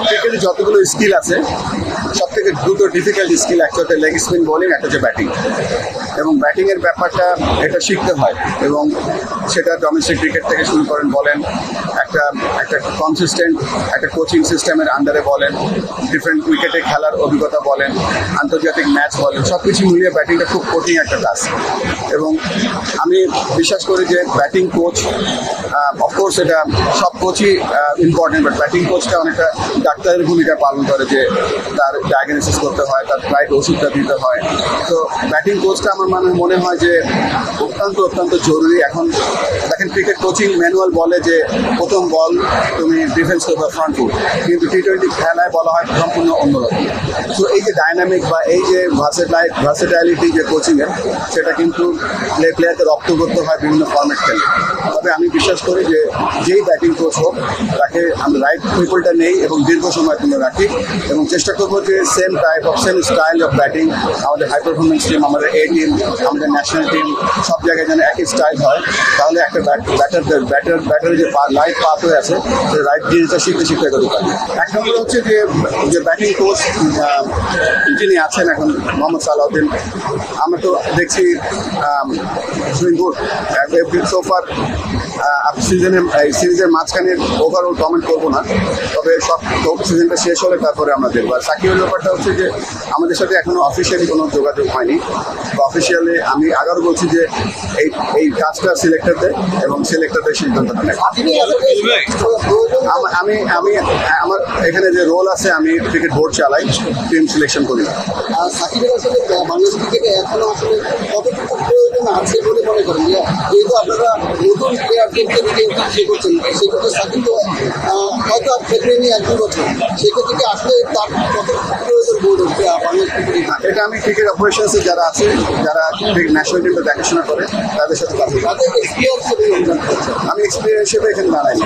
ক্রিকেটে যতগুলো স্কিল আছে সব থেকে দুটো ডিফিকাল্ট স্কিল, একটা হচ্ছে লেগ স্পিন বোলিং, একটা হচ্ছে ব্যাটিং। এবং ব্যাটিংয়ের ব্যাপারটা এটা শিখতে হয়, এবং সেটা ডোমেস্টিক ক্রিকেট থেকে শুরু করেন বলেন, একটা একটা কনসিস্টেন্ট একটা কোচিং সিস্টেমের আন্ডারে বলেন, ডিফারেন্ট উইকেটে খেলার অভিজ্ঞতা বলেন, আন্তর্জাতিক ম্যাচ বলেন, সব কিছু মিলিয়ে ব্যাটিংটা খুব কঠিন একটা কাজ। এবং আমি বিশ্বাস করি যে ব্যাটিং কোচ, অফকোর্স এটা সব কোচই ইম্পর্টেন্ট, বাট ব্যাটিং কোচটা অনেকটা ডাক্তারের ভূমিকা পালন করে, যে তার ডায়াগনোসিস করতে হয়, তার রাইট ওষুধটা দিতে হয়। তো ব্যাটিং কোচটা আমার মনে হয় যে অত্যন্ত জরুরি। এখন দেখেন ক্রিকেট কোচিং ম্যানুয়াল বলে যে প্রথম বল তুমি ডিফেন্স করবে ফ্রন্ট ফুট, কিন্তু টি-20 খেলায় বলা হয় সম্পূর্ণ অন্যরকম। তো এই যে ডাইনামিক বা এই যে ভার্সেটাইলিটি যে কোচিংয়ের, সেটা কিন্তু প্লেয়ারকে রপ্ত করতে হয় বিভিন্ন ফর্মেট খেলে। তবে আমি বিশ্বাস করি যে যেই ব্যাটিং কোচ হোক, তাকে আমরা রাইট পিপলটা নেই এবং দীর্ঘ সময়ের জন্য রাখি, এবং চেষ্টা করবো যে সেম স্টাইল অফ ব্যাটিং আমাদের হাই পারফরমেন্স টিম, আমাদের এ টিম, আমাদের ন্যাশনাল টিম, সব জায়গায় যেন একই স্টাইল হয়। তাহলে একটা ব্যাটারের যে লাইট পাথ হয়ে আছে, সেই রাইট জিনিসটা শিখতে এগোতে পারে। এক নম্বর হচ্ছে যে ব্যাটিং কোচ যিনি আছেন এখন, মোহাম্মদ সালাউদ্দিন, আমরা তো দেখছি গুড সোফার। সিরিজের মাঝখানে ওভারঅল কমেন্ট করবো না, তবে সব সিজনটা শেষ হলে তারপরে আমরা দেখবো। আর সাকিবের ব্যাপারটা হচ্ছে যে আমাদের সাথে এখনো অফিসিয়ালি কোনো যোগাযোগ হয়নি। অফিসিয়ালি আমি আগারও বলছি যে এই কাজটা সিলেক্টরদের, এবং সিলেক্টরদের সিদ্ধান্তটা নেয়। আমি আমার এখানে যে রোল আছে, আমি ক্রিকেট বোর্ড চালাই, টিম সিলেকশন করি। সাকিবের আসলে বাংলাদেশ ক্রিকেটে এখনো আসলে কতটুকু প্রয়োজন আছে বলে মনে করেন? যেহেতু আপনারা নতুন প্লেয়ারদেরকে দিকে ইয়ে করছেন, সেক্ষেত্রে সাকিব তো হয়তো আর খেলবে নিয়ে 1-2 বছর, সেক্ষেত্রে আসলে তার কতটুকু প্রয়োজন বোর্ড বাংলাদেশ ক্রিকেটে? এটা আমি ক্রিকেট অপারেশনসে যারা আছে, যারা ন্যাশনাল টিমটা দেখাশোনা করে, তাদের সাথে কথা বলি। তাদের এক্সপিরিয়েন্স হিসেবে আমি এক্সপিরিয়েন্স হিসেবে এখানে দাঁড়াই।